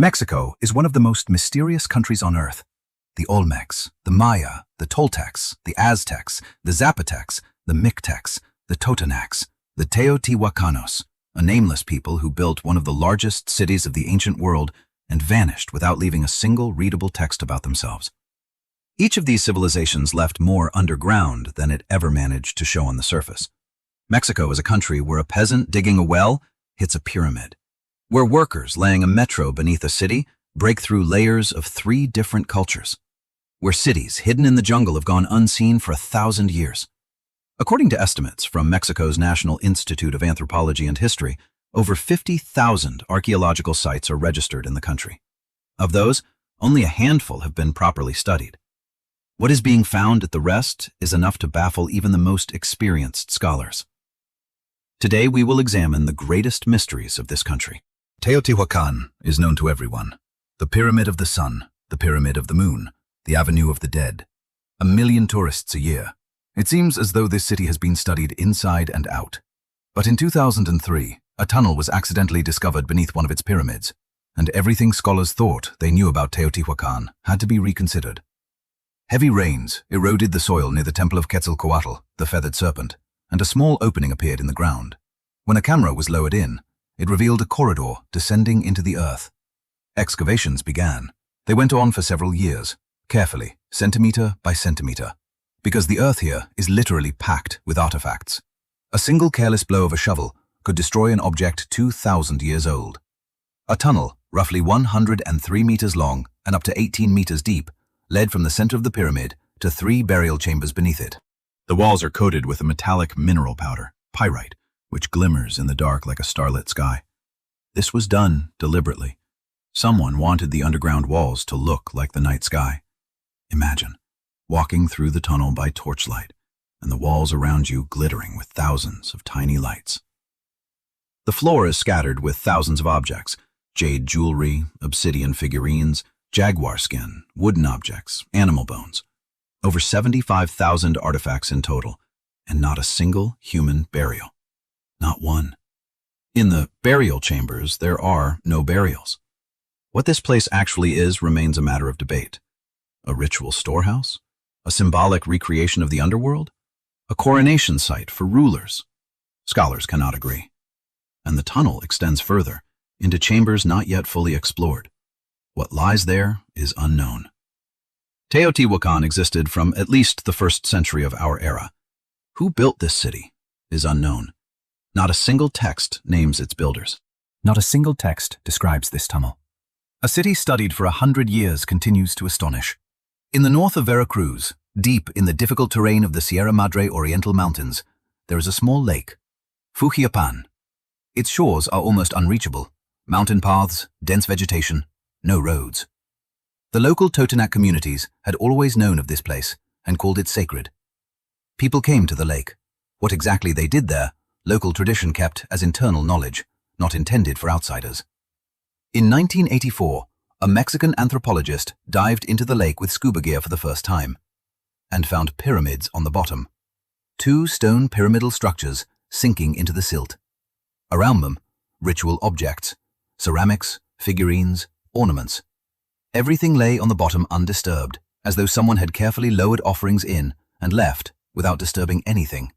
Mexico is one of the most mysterious countries on Earth. The Olmecs, the Maya, the Toltecs, the Aztecs, the Zapotecs, the Mictecs, the Totonacs, the Teotihuacanos, a nameless people who built one of the largest cities of the ancient world and vanished without leaving a single readable text about themselves. Each of these civilizations left more underground than it ever managed to show on the surface. Mexico is a country where a peasant digging a well hits a pyramid, where workers laying a metro beneath a city break through layers of 3 different cultures, where cities hidden in the jungle have gone unseen for 1,000 years. According to estimates from Mexico's National Institute of Anthropology and History, over 50,000 archaeological sites are registered in the country. Of those, only a handful have been properly studied. What is being found at the rest is enough to baffle even the most experienced scholars. Today we will examine the greatest mysteries of this country. Teotihuacan is known to everyone. The Pyramid of the Sun, the Pyramid of the Moon, the Avenue of the Dead. 1 million tourists a year. It seems as though this city has been studied inside and out. But in 2003, a tunnel was accidentally discovered beneath one of its pyramids, and everything scholars thought they knew about Teotihuacan had to be reconsidered. Heavy rains eroded the soil near the Temple of Quetzalcoatl, the feathered serpent, and a small opening appeared in the ground. When a camera was lowered in, it revealed a corridor descending into the earth. Excavations began. They went on for several years, carefully, centimeter by centimeter, because the earth here is literally packed with artifacts. A single careless blow of a shovel could destroy an object 2,000 years old. A tunnel, roughly 103 meters long and up to 18 meters deep, led from the center of the pyramid to 3 burial chambers beneath it. The walls are coated with a metallic mineral powder, pyrite, which glimmers in the dark like a starlit sky. This was done deliberately. Someone wanted the underground walls to look like the night sky. Imagine walking through the tunnel by torchlight and the walls around you glittering with thousands of tiny lights. The floor is scattered with thousands of objects: jade jewelry, obsidian figurines, jaguar skin, wooden objects, animal bones. Over 75,000 artifacts in total, and not a single human burial. Not one. In the burial chambers, there are no burials. What this place actually is remains a matter of debate. A ritual storehouse? A symbolic recreation of the underworld? A coronation site for rulers? Scholars cannot agree. And the tunnel extends further, into chambers not yet fully explored. What lies there is unknown. Teotihuacan existed from at least the 1st century of our era. Who built this city is unknown. Not a single text names its builders. Not a single text describes this tunnel. A city studied for 100 years continues to astonish. In the north of Veracruz, deep in the difficult terrain of the Sierra Madre Oriental Mountains, there is a small lake, Fujiapan. Its shores are almost unreachable. Mountain paths, dense vegetation, no roads. The local Totonac communities had always known of this place and called it sacred. People came to the lake. What exactly they did there, local tradition kept as internal knowledge, not intended for outsiders. In 1984, a Mexican anthropologist dived into the lake with scuba gear for the first time and found pyramids on the bottom. 2 stone pyramidal structures sinking into the silt. Around them, ritual objects, ceramics, figurines, ornaments. Everything lay on the bottom undisturbed, as though someone had carefully lowered offerings in and left without disturbing anything.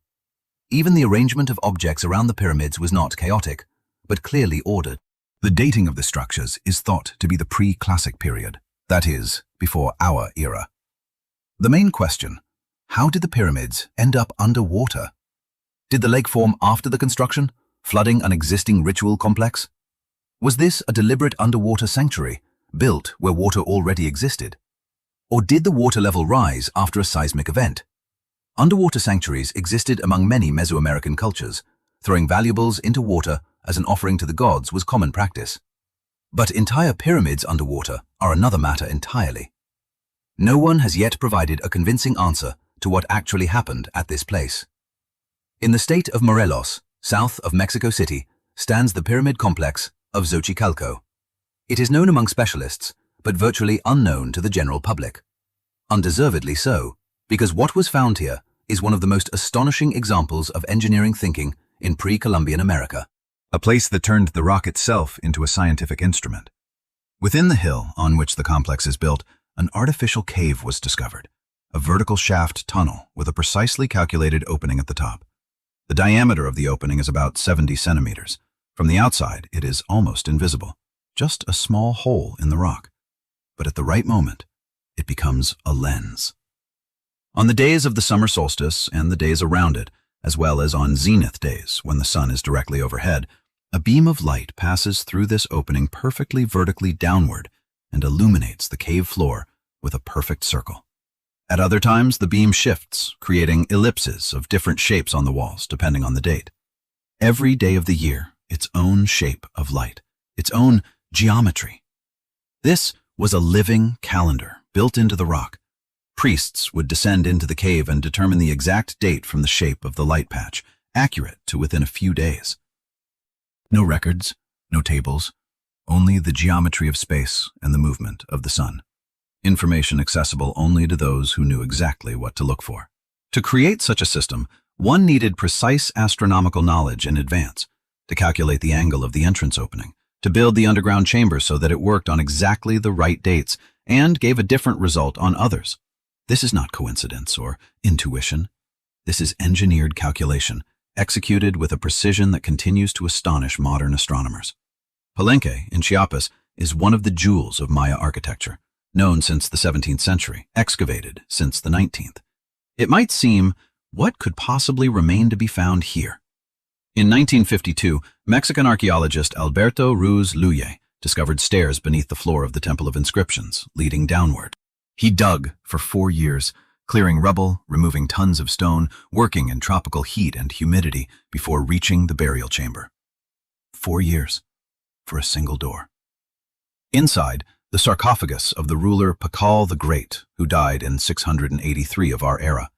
Even the arrangement of objects around the pyramids was not chaotic, but clearly ordered. The dating of the structures is thought to be the pre-classic period, that is, before our era. The main question: how did the pyramids end up underwater? Did the lake form after the construction, flooding an existing ritual complex? Was this a deliberate underwater sanctuary, built where water already existed? Or did the water level rise after a seismic event? Underwater sanctuaries existed among many Mesoamerican cultures. Throwing valuables into water as an offering to the gods was common practice. But entire pyramids underwater are another matter entirely. No one has yet provided a convincing answer to what actually happened at this place. In the state of Morelos, south of Mexico City, stands the pyramid complex of Xochicalco. It is known among specialists, but virtually unknown to the general public. Undeservedly so, because what was found here is one of the most astonishing examples of engineering thinking in pre-Columbian America. A place that turned the rock itself into a scientific instrument. Within the hill on which the complex is built, an artificial cave was discovered, a vertical shaft tunnel with a precisely calculated opening at the top. The diameter of the opening is about 70 centimeters. From the outside, it is almost invisible, just a small hole in the rock. But at the right moment, it becomes a lens. On the days of the summer solstice and the days around it, as well as on zenith days when the sun is directly overhead, a beam of light passes through this opening perfectly vertically downward and illuminates the cave floor with a perfect circle. At other times, the beam shifts, creating ellipses of different shapes on the walls, depending on the date. Every day of the year, its own shape of light, its own geometry. This was a living calendar built into the rock. Priests would descend into the cave and determine the exact date from the shape of the light patch, accurate to within a few days. No records, no tables, only the geometry of space and the movement of the sun. Information accessible only to those who knew exactly what to look for. To create such a system, one needed precise astronomical knowledge in advance, to calculate the angle of the entrance opening, to build the underground chamber so that it worked on exactly the right dates and gave a different result on others. This is not coincidence or intuition. This is engineered calculation, executed with a precision that continues to astonish modern astronomers. Palenque, in Chiapas, is one of the jewels of Maya architecture, known since the 17th century, excavated since the 19th. It might seem, what could possibly remain to be found here? In 1952, Mexican archaeologist Alberto Ruiz Luye discovered stairs beneath the floor of the Temple of Inscriptions, leading downward. He dug for 4 years, clearing rubble, removing tons of stone, working in tropical heat and humidity before reaching the burial chamber. 4 years for a single door. Inside, the sarcophagus of the ruler Pakal the Great, who died in 683 of our era.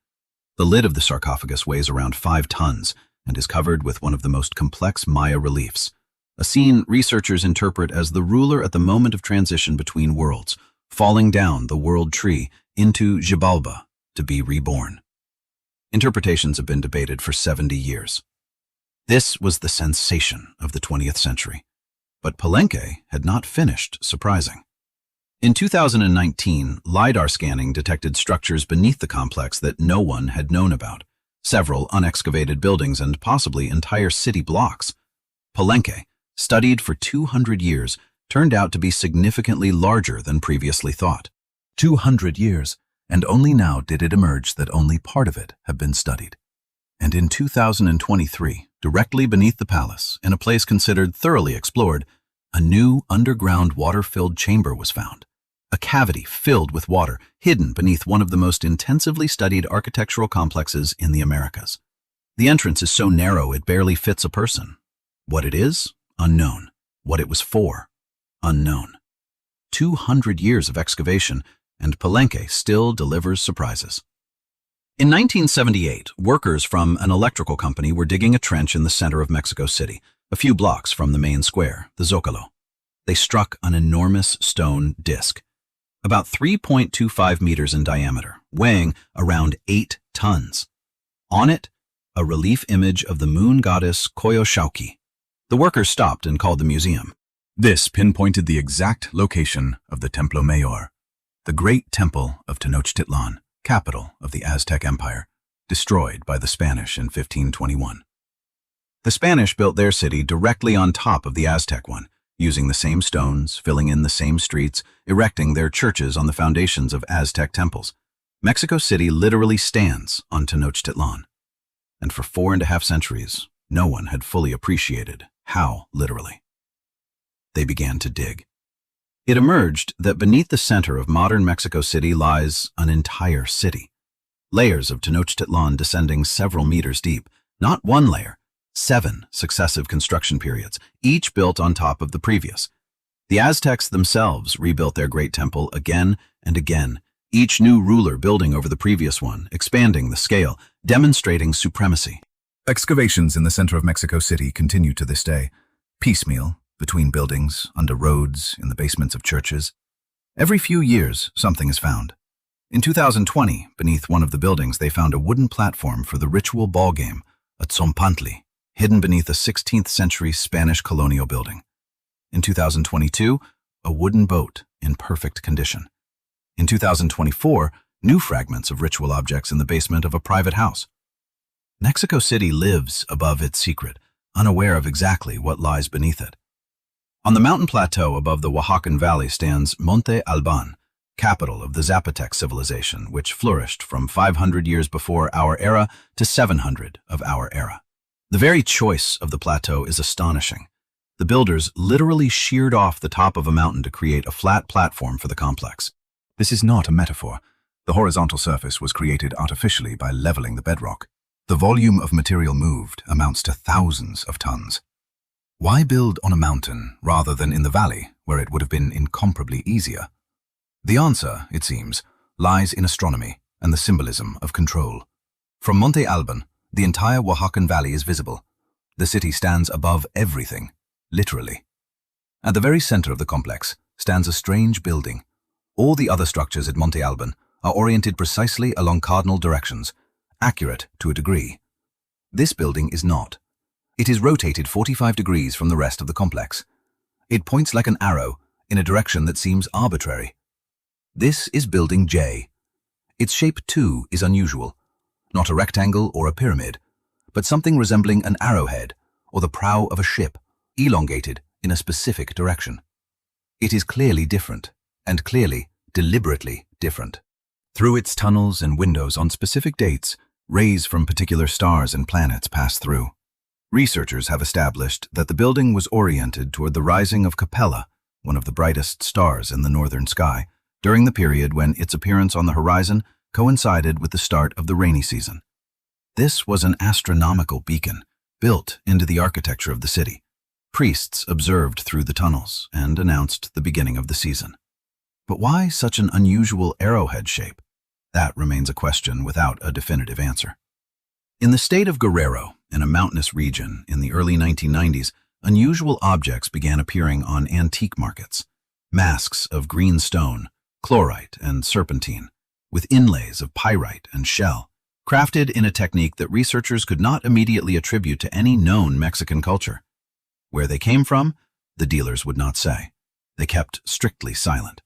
The lid of the sarcophagus weighs around 5 tons and is covered with one of the most complex Maya reliefs, a scene researchers interpret as the ruler at the moment of transition between worlds, falling down the world tree into Xibalba to be reborn. Interpretations have been debated for 70 years. This was the sensation of the 20th century, but Palenque had not finished surprising. In 2019, LiDAR scanning detected structures beneath the complex that no one had known about, several unexcavated buildings and possibly entire city blocks. Palenque, studied for 200 years, turned out to be significantly larger than previously thought. 200 years, and only now did it emerge that only part of it had been studied. And in 2023, directly beneath the palace, in a place considered thoroughly explored, a new underground water-filled chamber was found. A cavity filled with water, hidden beneath one of the most intensively studied architectural complexes in the Americas. The entrance is so narrow it barely fits a person. What it is? Unknown. What it was for? Unknown. 200 years of excavation, and Palenque still delivers surprises. In 1978, workers from an electrical company were digging a trench in the center of Mexico City, a few blocks from the main square, the Zócalo. They struck an enormous stone disc, about 3.25 meters in diameter, weighing around 8 tons. On it, a relief image of the moon goddess Coyoshauqui. The workers stopped and called the museum. This pinpointed the exact location of the Templo Mayor, the great temple of Tenochtitlan, capital of the Aztec Empire, destroyed by the Spanish in 1521. The Spanish built their city directly on top of the Aztec one, using the same stones, filling in the same streets, erecting their churches on the foundations of Aztec temples. Mexico City literally stands on Tenochtitlan. And for 4.5 centuries, no one had fully appreciated how literally. They began to dig. It emerged that beneath the center of modern Mexico City lies an entire city. Layers of Tenochtitlan descending several meters deep, not one layer, 7 successive construction periods, each built on top of the previous. The Aztecs themselves rebuilt their great temple again and again, each new ruler building over the previous one, expanding the scale, demonstrating supremacy. Excavations in the center of Mexico City continue to this day, piecemeal, between buildings, under roads, in the basements of churches. Every few years, something is found. In 2020, beneath one of the buildings, they found a wooden platform for the ritual ball game, a tzompantli, hidden beneath a 16th century Spanish colonial building. In 2022, a wooden boat in perfect condition. In 2024, new fragments of ritual objects in the basement of a private house. Mexico City lives above its secret, unaware of exactly what lies beneath it. On the mountain plateau above the Oaxacan Valley stands Monte Alban, capital of the Zapotec civilization, which flourished from 500 years before our era to 700 of our era. The very choice of the plateau is astonishing. The builders literally sheared off the top of a mountain to create a flat platform for the complex. This is not a metaphor. The horizontal surface was created artificially by leveling the bedrock. The volume of material moved amounts to thousands of tons. Why build on a mountain rather than in the valley, where it would have been incomparably easier? The answer, it seems, lies in astronomy and the symbolism of control. From Monte Alban, the entire Oaxacan Valley is visible. The city stands above everything, literally. At the very center of the complex stands a strange building. All the other structures at Monte Alban are oriented precisely along cardinal directions, accurate to a degree. This building is not. It is rotated 45 degrees from the rest of the complex. It points like an arrow in a direction that seems arbitrary. This is Building J. Its shape, too, is unusual. Not a rectangle or a pyramid, but something resembling an arrowhead or the prow of a ship, elongated in a specific direction. It is clearly different, and clearly, deliberately different. Through its tunnels and windows on specific dates, rays from particular stars and planets pass through. Researchers have established that the building was oriented toward the rising of Capella, one of the brightest stars in the northern sky, during the period when its appearance on the horizon coincided with the start of the rainy season. This was an astronomical beacon, built into the architecture of the city. Priests observed through the tunnels and announced the beginning of the season. But why such an unusual arrowhead shape? That remains a question without a definitive answer. In the state of Guerrero, in a mountainous region in the early 1990s, unusual objects began appearing on antique markets. Masks of green stone, chlorite, and serpentine, with inlays of pyrite and shell, crafted in a technique that researchers could not immediately attribute to any known Mexican culture. Where they came from, the dealers would not say. They kept strictly silent.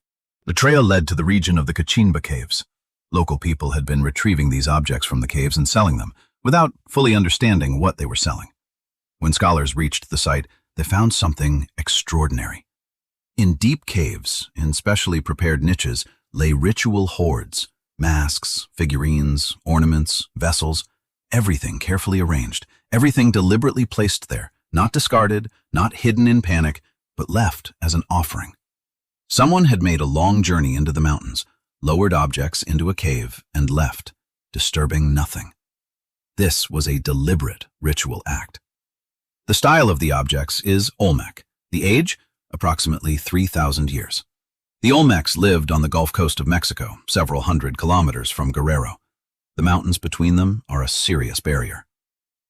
The trail led to the region of the Cachimba caves. Local people had been retrieving these objects from the caves and selling them, without fully understanding what they were selling. When scholars reached the site, they found something extraordinary. In deep caves, in specially prepared niches, lay ritual hoards, masks, figurines, ornaments, vessels, everything carefully arranged, everything deliberately placed there, not discarded, not hidden in panic, but left as an offering. Someone had made a long journey into the mountains, lowered objects into a cave, and left, disturbing nothing. This was a deliberate ritual act. The style of the objects is Olmec. The age, approximately 3,000 years. The Olmecs lived on the Gulf Coast of Mexico, several hundred kilometers from Guerrero. The mountains between them are a serious barrier.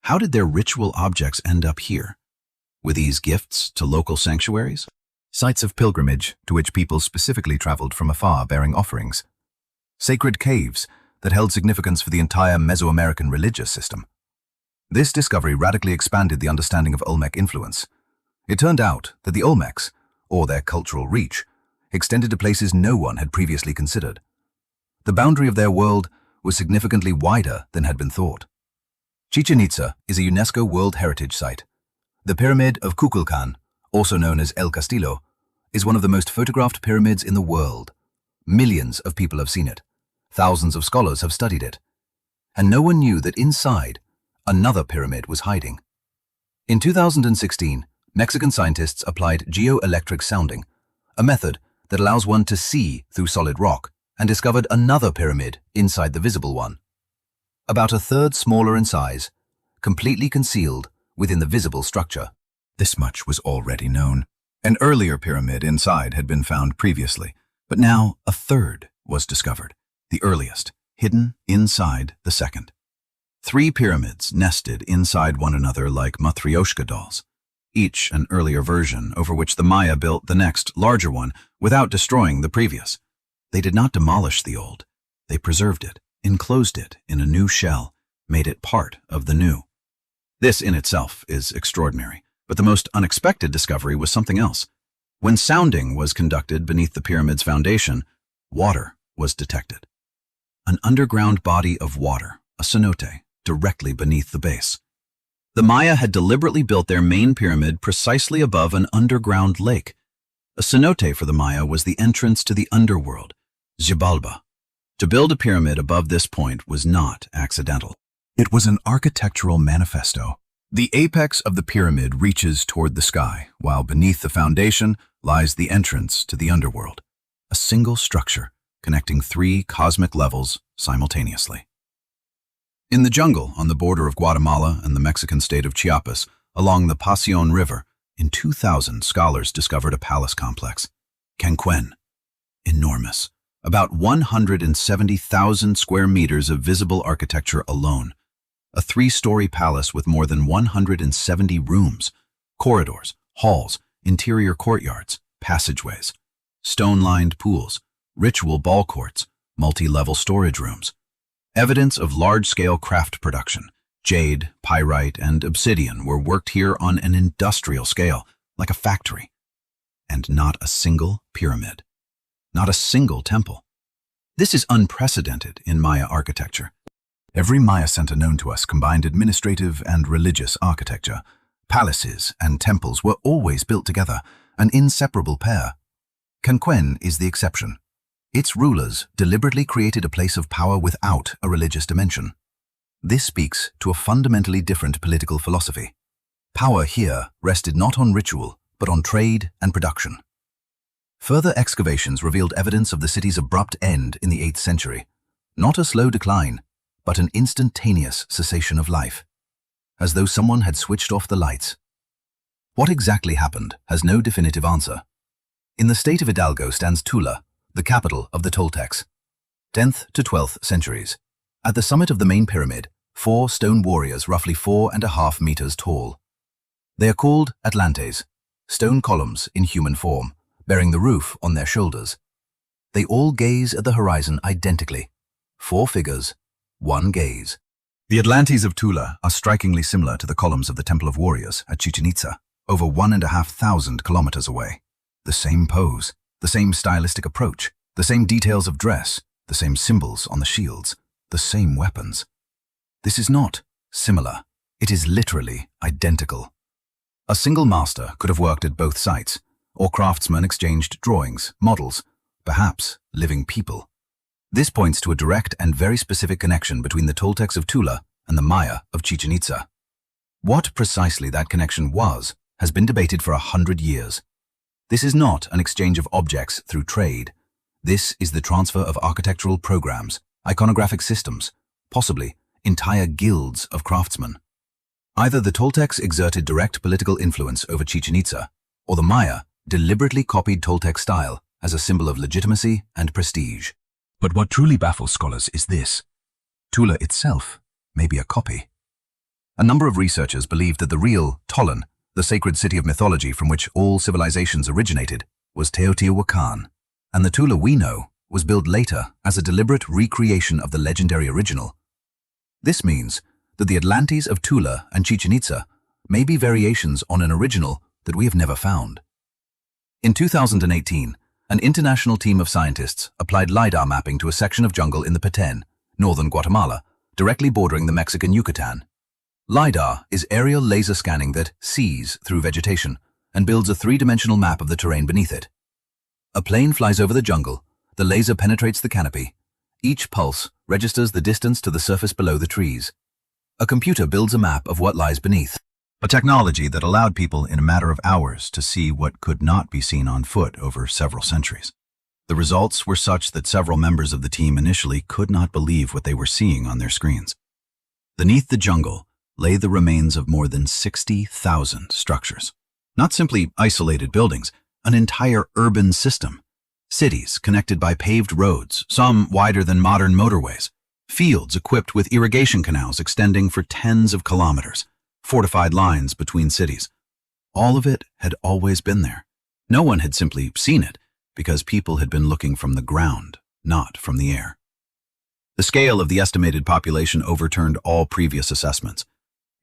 How did their ritual objects end up here? Were these gifts to local sanctuaries? Sites of pilgrimage to which people specifically traveled from afar bearing offerings. Sacred caves that held significance for the entire Mesoamerican religious system. This discovery radically expanded the understanding of Olmec influence. It turned out that the Olmecs, or their cultural reach, extended to places no one had previously considered. The boundary of their world was significantly wider than had been thought. Chichen Itza is a UNESCO World Heritage Site. The Pyramid of Kukulkan, also known as El Castillo, is one of the most photographed pyramids in the world. Millions of people have seen it. Thousands of scholars have studied it. And no one knew that inside, another pyramid was hiding. In 2016, Mexican scientists applied geoelectric sounding, a method that allows one to see through solid rock, and discovered another pyramid inside the visible one. About a third smaller in size, completely concealed within the visible structure. This much was already known. An earlier pyramid inside had been found previously, but now a third was discovered, the earliest, hidden inside the second. 3 pyramids nested inside one another like Matryoshka dolls, each an earlier version over which the Maya built the next, larger one without destroying the previous. They did not demolish the old. They preserved it, enclosed it in a new shell, made it part of the new. This in itself is extraordinary, but the most unexpected discovery was something else. When sounding was conducted beneath the pyramid's foundation, water was detected. An underground body of water, a cenote, directly beneath the base. The Maya had deliberately built their main pyramid precisely above an underground lake. A cenote for the Maya was the entrance to the underworld, Xibalba. To build a pyramid above this point was not accidental. It was an architectural manifesto. The apex of the pyramid reaches toward the sky, while beneath the foundation lies the entrance to the underworld, a single structure connecting 3 cosmic levels simultaneously. In the jungle on the border of Guatemala and the Mexican state of Chiapas, along the Pasión River, in 2000 scholars discovered a palace complex, Canquén. Enormous, about 170,000 square meters of visible architecture alone. A 3-story palace with more than 170 rooms, corridors, halls, interior courtyards, passageways, stone-lined pools, ritual ball courts, multi-level storage rooms. Evidence of large-scale craft production, jade, pyrite, and obsidian were worked here on an industrial scale, like a factory. And not a single pyramid. Not a single temple. This is unprecedented in Maya architecture. Every Maya center known to us combined administrative and religious architecture. Palaces and temples were always built together, an inseparable pair. Canquén is the exception. Its rulers deliberately created a place of power without a religious dimension. This speaks to a fundamentally different political philosophy. Power here rested not on ritual, but on trade and production. Further excavations revealed evidence of the city's abrupt end in the 8th century. Not a slow decline, but an instantaneous cessation of life, as though someone had switched off the lights. What exactly happened has no definitive answer. In the state of Hidalgo stands Tula, the capital of the Toltecs. 10th to 12th centuries. At the summit of the main pyramid, 4 stone warriors roughly 4.5 meters tall. They are called Atlantes, stone columns in human form, bearing the roof on their shoulders. They all gaze at the horizon identically. 4 figures, 1 gaze. The Atlantes of Tula are strikingly similar to the columns of the Temple of Warriors at Chichen Itza, over 1,500 kilometers away. The same pose, the same stylistic approach, the same details of dress, the same symbols on the shields, the same weapons. This is not similar. It is literally identical. A single master could have worked at both sites, or craftsmen exchanged drawings, models, perhaps living people. This points to a direct and very specific connection between the Toltecs of Tula and the Maya of Chichen Itza. What precisely that connection was has been debated for 100 years. This is not an exchange of objects through trade. This is the transfer of architectural programs, iconographic systems, possibly entire guilds of craftsmen. Either the Toltecs exerted direct political influence over Chichen Itza, or the Maya deliberately copied Toltec style as a symbol of legitimacy and prestige. But what truly baffles scholars is this. Tula itself may be a copy. A number of researchers believe that the real Tolan, the sacred city of mythology from which all civilizations originated, was Teotihuacan, and the Tula we know was built later as a deliberate recreation of the legendary original. This means that the Atlantes of Tula and Chichen Itza may be variations on an original that we have never found. In 2018, an international team of scientists applied LiDAR mapping to a section of jungle in the Petén, northern Guatemala, directly bordering the Mexican Yucatan. LiDAR is aerial laser scanning that sees through vegetation and builds a 3-dimensional map of the terrain beneath it. A plane flies over the jungle, the laser penetrates the canopy. Each pulse registers the distance to the surface below the trees. A computer builds a map of what lies beneath. A technology that allowed people in a matter of hours to see what could not be seen on foot over several centuries. The results were such that several members of the team initially could not believe what they were seeing on their screens. Beneath the jungle lay the remains of more than 60,000 structures. Not simply isolated buildings, an entire urban system. Cities connected by paved roads, some wider than modern motorways. Fields equipped with irrigation canals extending for tens of kilometers. Fortified lines between cities. All of it had always been there. No one had simply seen it because people had been looking from the ground, not from the air. The scale of the estimated population overturned all previous assessments.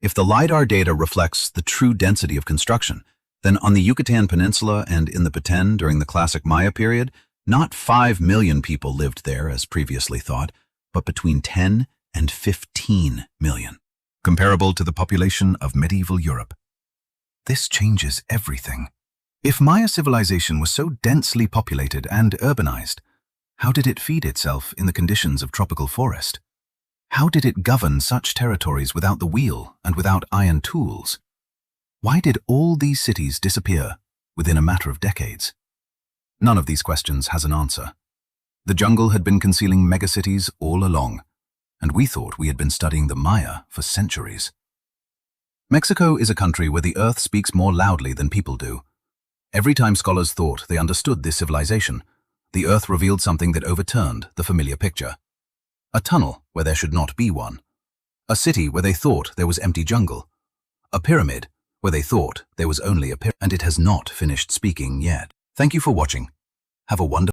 If the LiDAR data reflects the true density of construction, Then on the Yucatan Peninsula and in the Petén during the classic Maya period, not 5 million people lived there as previously thought, but between 10 and 15 million, comparable to the population of medieval Europe. This changes everything. If Maya civilization was so densely populated and urbanized, how did it feed itself in the conditions of tropical forest? How did it govern such territories without the wheel and without iron tools? Why did all these cities disappear within a matter of decades? None of these questions has an answer. The jungle had been concealing megacities all along, and we thought we had been studying the Maya for centuries. Mexico is a country where the earth speaks more loudly than people do. Every time scholars thought they understood this civilization, the earth revealed something that overturned the familiar picture. A tunnel where there should not be one. A city where they thought there was empty jungle. A pyramid where they thought there was only a pyramid, and it has not finished speaking yet. Thank you for watching. Have a wonderful